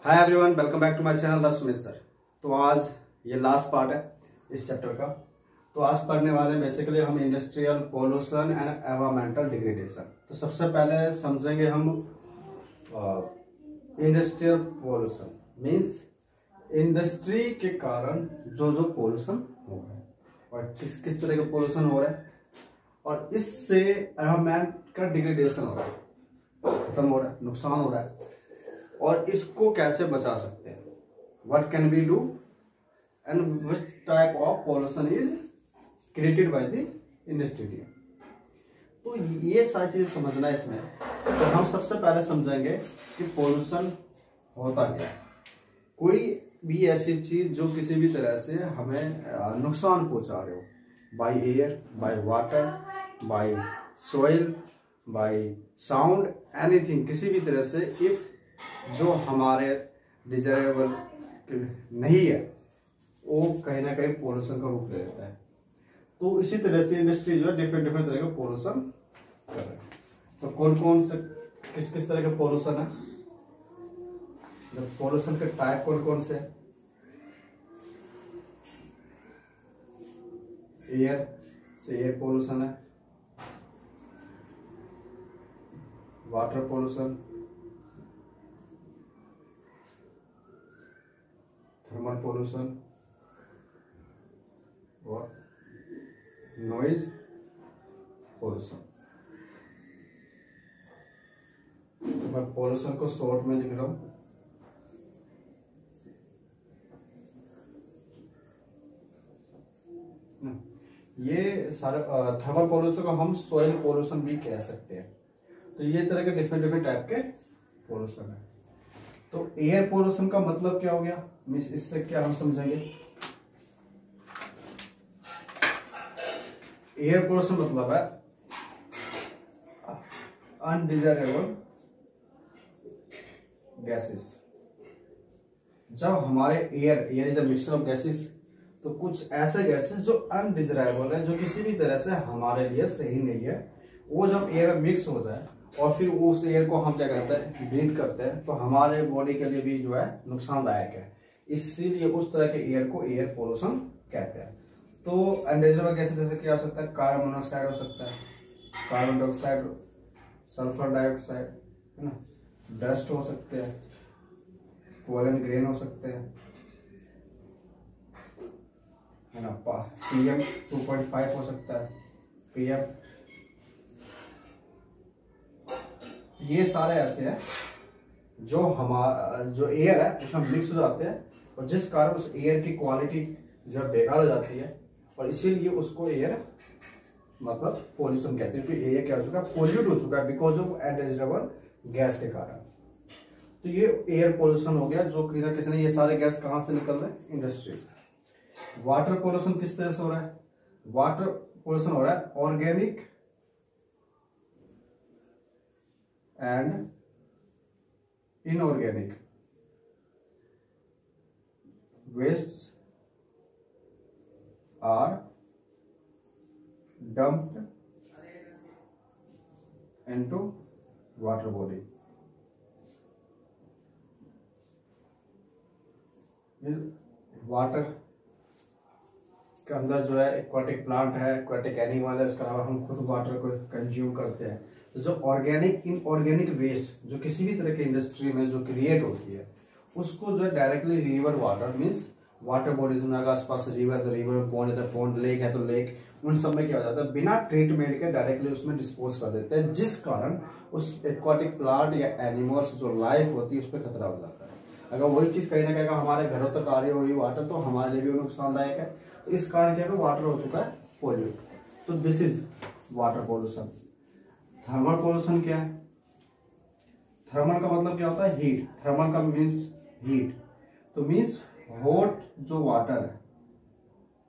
Hi everyone, welcome back to my channel the Sumit sir. तो आज ये लास्ट पार्ट है इस चैप्टर का। तो आज पढ़ने वाले हैं बेसिकली हम industrial pollution and environmental degradation. तो सबसे पहले समझेंगे हम इंडस्ट्रियल पोल्यूशन मींस इंडस्ट्री के कारण जो पोल्यूशन हो रहा है और किस किस तरह का पोल्यूशन हो रहा है और इससे एनवायरमेंट का डिग्रेडेशन हो रहा है, खत्म हो रहा है, नुकसान हो रहा है और इसको कैसे बचा सकते हैं। What can we do and which type of pollution is created by the industry. तो ये सारी चीजें समझना है इसमें। तो हम सबसे पहले समझेंगे कि पोल्यूशन होता क्या है। कोई भी ऐसी चीज जो किसी भी तरह से हमें नुकसान पहुंचा रहे हो, by air, by water, by soil, by sound, anything, किसी भी तरह से इफ जो हमारे डिजायरेबल नहीं है वो कहीं ना कहीं पोल्यूशन का रूप ले लेता है। तो इसी तरह से इंडस्ट्री जो है डिफरेंट डिफरेंट तरह का पोल्यूशन कर रहे हैं। तो कौन कौन से किस किस तरह का पोल्यूशन है, पोल्यूशन के टाइप कौन कौन से है। एयर से एयर पोल्यूशन है, वाटर पोल्यूशन, थर्मल पोल्यूशन और नॉइज पोल्यूशन। तो मैं पोल्यूशन को शॉर्ट में लिख रहा हूं। ये सारे थर्मल पोल्यूशन को हम सॉइल पोल्यूशन भी कह सकते हैं। तो ये तरह के डिफरेंट डिफरेंट टाइप के पोल्यूशन है। तो एयर पोल्यूशन का मतलब क्या हो गया, इससे क्या हम समझेंगे। एयर पोल्यूशन मतलब है अनडिजायरेबल गैसेस। जब हमारे air is a mixture of gases, तो कुछ ऐसे गैसेस जो अनडिजायरेबल है, जो किसी भी तरह से हमारे लिए सही नहीं है, वो जब एयर में मिक्स हो जाए और फिर उस एयर को हम क्या करते हैं, ब्रीथ करते हैं, तो हमारे बॉडी के लिए भी जो है नुकसानदायक है। इसीलिए उस तरह के एयर को एयर पोल्यूशन कहते हैं। तो अनडिजायरेबल गैसेस जैसे क्या हो सकता है, कार्बन मोनोऑक्साइड हो सकता है, कार्बन डाइऑक्साइड, सल्फर डाइऑक्साइड, है ना, डस्ट हो सकते हैं, पोलन ग्रेन हो सकते हैं, है ना, PM 2.5 हो सकता है, PM। ये सारे ऐसे हैं जो हमारा जो एयर है उसमें मिक्स हो जाते हैं और जिस कारण उस एयर की क्वालिटी जो है बेकार हो जाती है और इसीलिए उसको एयर मतलब पोल्यूशन कहते हैं। तो एयर क्या हो चुका है, पोल्यूट हो चुका है बिकॉज ऑफ अनडिजायरेबल गैस के कारण। तो ये एयर पोल्यूशन हो गया जो कि किसी ने, ये सारे गैस कहां से निकल रहे हैं, इंडस्ट्री से। वाटर पोल्यूशन किस तरह से हो रहा है, वाटर पोल्यूशन हो रहा है organic and inorganic wastes are dumped into water body। Water के अंदर जो है एक्वाटिक प्लांट है, एक्वाटिक एनिमल है, उसके अलावा हम खुद वाटर को कंज्यूम करते हैं। तो जो ऑर्गेनिक इनऑर्गेनिक वेस्ट जो किसी भी तरह की इंडस्ट्री में जो क्रिएट होती है उसको जो है directly river water means water bodies में, अगर आसपास रिवर तो रिवर, पॉन्ड है तो पॉन्ड, लेक है तो लेक, उन सब में क्या हो जाता है, बिना ट्रीटमेंट के डायरेक्टली उसमें डिस्पोज कर देते हैं, जिस कारण उस एक्वाटिक प्लांट या एनिमल्स जो लाइफ होती है उस पर खतरा हो जाता है। अगर वही चीज कहीं ना कहीं हमारे घरों तक आ रही होगी वाटर, तो हमारे लिए भी नुकसानदायक है। तो इस कारण क्या है, वाटर हो चुका है पोल्यूट। तो this is water pollution. Thermal pollution क्या है, थर्मल का मतलब क्या होता है, हीट। थर्मल का मीन्स हीट, तो मीन्स हॉट जो वाटर है,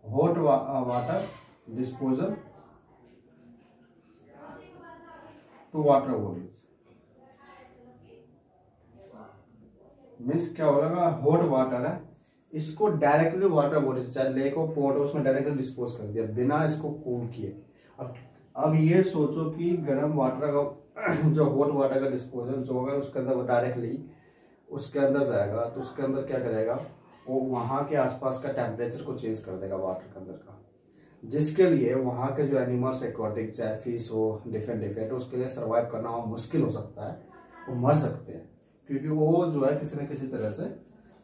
hot water disposal to water bodies. Means क्या होगा, हॉट वाटर है, इसको डायरेक्टली वाटर बॉडी से, चाहे लेक हो, पोर्ट हो, उसमें डायरेक्टली डिस्पोज कर दिया बिना इसको कूल किए। अब ये सोचो कि गर्म वाटर का जो हॉट वाटर का डिस्पोजल जो होगा उसके अंदर डायरेक्टली उसके अंदर जाएगा तो उसके अंदर क्या करेगा, वो वहाँ के आसपास का टेम्परेचर को चेंज कर देगा वाटर के अंदर का, जिसके लिए वहाँ के जो एनिमल्स एक्वाटिक चाहे फिश हो डिफरेंट उसके लिए सर्वाइव करना वहाँ मुश्किल हो सकता है, वो मर सकते हैं, क्योंकि वो जो है किसी न किसी तरह से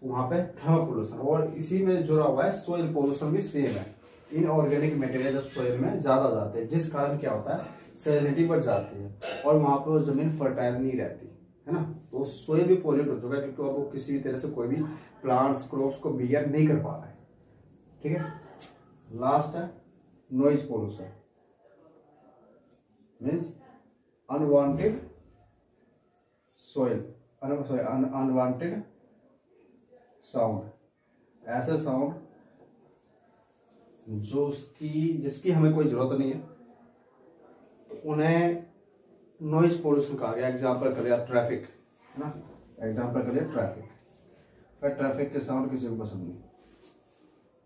वहाँ पे थर्मल पोल्यूशन, और इसी में जुड़ा हुआ है सॉइल पोल्यूशन भी सेम है। इनऑर्गेनिक मटेरियल जब सॉइल में ज्यादा हो जाते हैं, जिस कारण क्या होता है सैलिनिटी बढ़ जाती है और वहां पर जमीन फर्टाइल नहीं रहती है ना, तो सॉइल भी पॉल्यूट हो चुका है, क्योंकि अब वो किसी भी तरह से कोई भी प्लांट्स क्रॉप्स को बियर नहीं कर पा रहा है। ठीक है, लास्ट है noise pollution, means unwanted soil unwanted sound, ऐसे साउंड जो जिसकी हमें कोई जरूरत नहीं है, तो उन्हें नॉइज पोल्यूशन कहा गया। एग्जाम्पल कर लिया ट्रैफिक, है ना, एग्जाम्पल कर लिया ट्रैफिक। फिर ट्रैफिक के साउंड किसी को पसंद नहीं,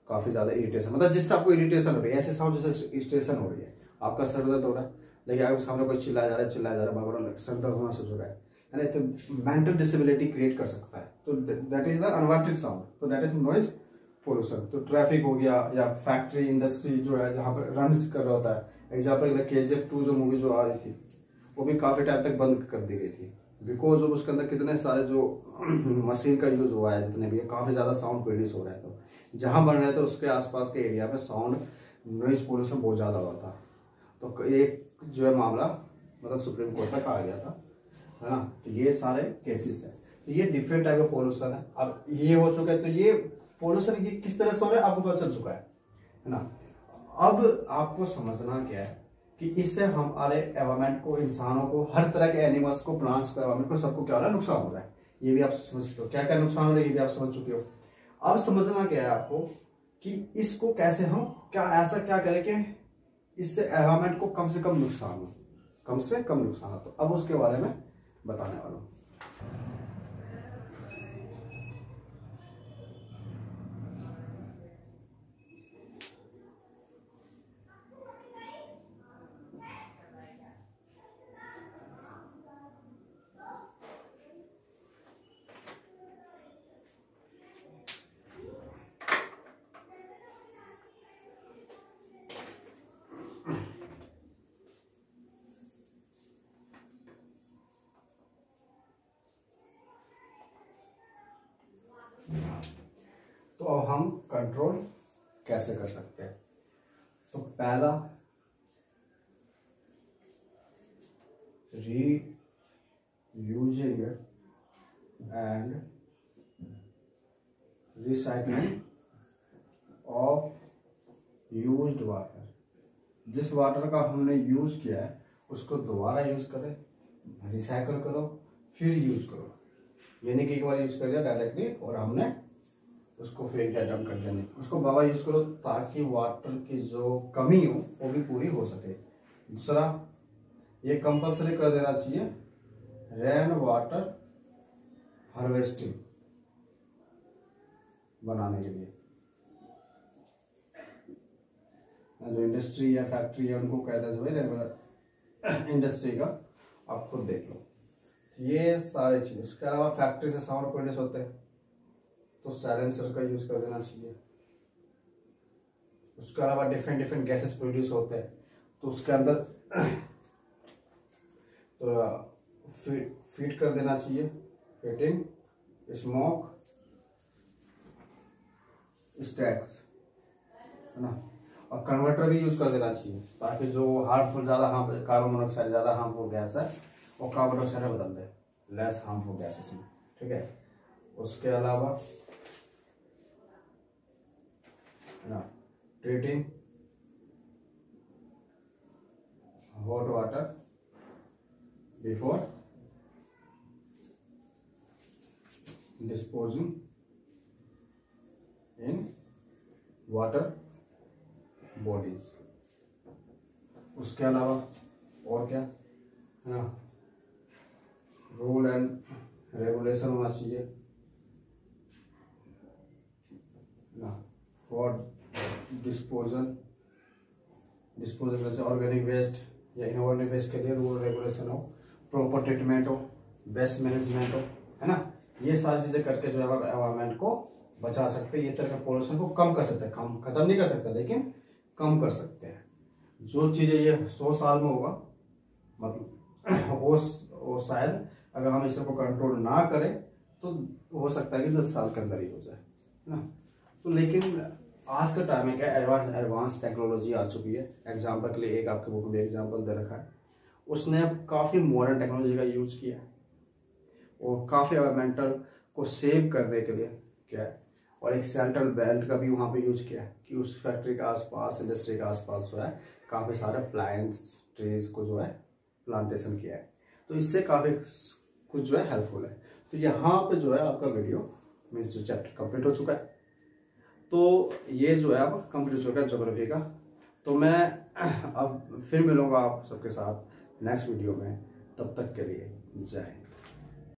काफी ज्यादा इरिटेशन, मतलब जिससे आपको इरिटेशन हो रही है, ऐसे साउंड जैसे इरिटेशन हो रही है, आपका सर दर्द हो रहा है, लेकिन आपके सामने कोई चिल्लाया जा रहा है बार सर दर्द होना शुरू हो रहा है ना, तो मेंटल डिसेबिलिटी क्रिएट कर सकता है, तो that is the unwanted sound, तो दैट इज नॉइज पोल्यूशन। तो ट्रैफिक हो गया, या फैक्ट्री इंडस्ट्री जो है जहाँ पर रन कर रहा होता है। एग्जाम्पल KGF 2 जो मूवी जो आ रही थी, वो भी काफी टाइम तक बंद कर दी गई थी, बिकॉज ऑफ उसके अंदर कितने सारे जो मशीन का यूज हुआ है, जितने भी काफी ज्यादा साउंड प्रोड्यूस हो रहा है, तो जहां बन रहे थे उसके आसपास के एरिया में साउंड नॉइज पोल्यूशन बहुत ज्यादा हुआ था। तो एक जो है मामला मतलब सुप्रीम कोर्ट तक आ गया था, है ना। तो ये सारे केसेस है, तो ये डिफरेंट टाइप ऑफ पोल्यूशन है। अब ये हो चुका है, तो ये पोल्यूशन ये किस तरह से हो रहा है आपको पता चल चुका है ना। अब आपको समझना क्या है कि इससे हमारे एनवायरमेंट को, इंसानों को, हर तरह के एनिमल्स को, प्लांट्स को, एनवायरमेंट को, सबको क्या हो रहा है, नुकसान हो रहा है। ये भी आप समझ चुके हो, क्या क्या नुकसान हो रहा है ये भी आप समझ चुके हो। अब समझना क्या है आपको कि इसको कैसे हम ऐसा क्या करें कि इससे एनवायरमेंट को कम से कम नुकसान हो, कम से कम नुकसान हो। तो अब उसके बारे में बताने वाला हूं। तो अब हम कंट्रोल कैसे कर सकते हैं। तो पहला, reusing and recycling of used water. जिस वाटर का हमने यूज किया है उसको दोबारा यूज करें, रिसाइकल करो, फिर यूज करो। यानी कि एक बार यूज कर दिया डायरेक्टली और हमने उसको फेंक दिया, डंप कर देने, उसको बाबा यूज करो, ताकि वाटर की जो कमी हो वो भी पूरी हो सके। दूसरा, ये कंपलसरी कर देना चाहिए रेन वाटर हार्वेस्टिंग बनाने के लिए। जो इंडस्ट्री या फैक्ट्री है उनको कहते हैं भाई रेगुलर इंडस्ट्री का, आप खुद देख लो। ये सारी चीज, उसके अलावा फैक्ट्री से साउंड प्रोड्यूस होते हैं तो साइलेंसर का यूज कर देना चाहिए। उसके अलावा डिफरेंट गैसेस प्रोड्यूस होते हैं तो उसके अंदर तो फीड कर देना चाहिए, हीटिंग, स्मोक, स्टैक्स, है ना। और कन्वर्टर भी यूज कर देना चाहिए ताकि जो हार्मफुल ज्यादा कार्बन मोनोऑक्साइड ज्यादा हार्मफुल गैस है वो कार्बन डाइऑक्साइड में बदल दे, लेस हार्मफुल गैसेस में। ठीक है, उसके अलावा ना treating hot water before disposing in water bodies. उसके अलावा और क्या है ना, रूल एंड रेगुलेशन होना चाहिए ना फॉर डिस्पोजल जैसे ऑर्गेनिक वेस्ट या इनऑर्गेनिक वेस्ट के लिए रूल रेगुलेशन हो, प्रॉपर ट्रीटमेंट हो, बेस्ट मैनेजमेंट हो, है ना। ये सारी चीजें करके जो है एनवायरमेंट को बचा सकते हैं, ये तरह के पोल्यूशन को कम कर सकते हैं। कम खत्म नहीं कर सकते लेकिन कम कर सकते हैं। जो चीजें ये 100 साल में होगा, मतलब वो शायद अगर हम इसको कंट्रोल ना करें तो हो सकता है कि 10 साल के अंदर ही हो जाए, है ना। तो लेकिन आज का टाइम में क्या एडवांस टेक्नोलॉजी आ चुकी है। एग्जाम्पल के लिए एक आपके बुक में एग्जाम्पल दे रखा है, उसने काफ़ी मॉडर्न टेक्नोलॉजी का यूज किया है और काफ़ी एनवायरमेंटल को सेव करने के लिए क्या है, और एक सेंट्रल बेल्ट का भी वहाँ पे यूज किया है कि उस फैक्ट्री के आसपास, इंडस्ट्री के आसपास जो है काफ़ी सारे प्लांट्स, ट्रीज को जो है प्लांटेशन किया है। तो इससे काफ़ी कुछ जो है हेल्पफुल है। तो यहाँ पे जो है आपका वीडियो मीन्स जो चैप्टर कंप्लीट हो चुका है। तो ये जो है अब कंप्लीट हो चुका है ज्योग्राफी का। तो मैं अब फिर मिलूंगा आप सबके साथ नेक्स्ट वीडियो में। तब तक के लिए जय हिंद।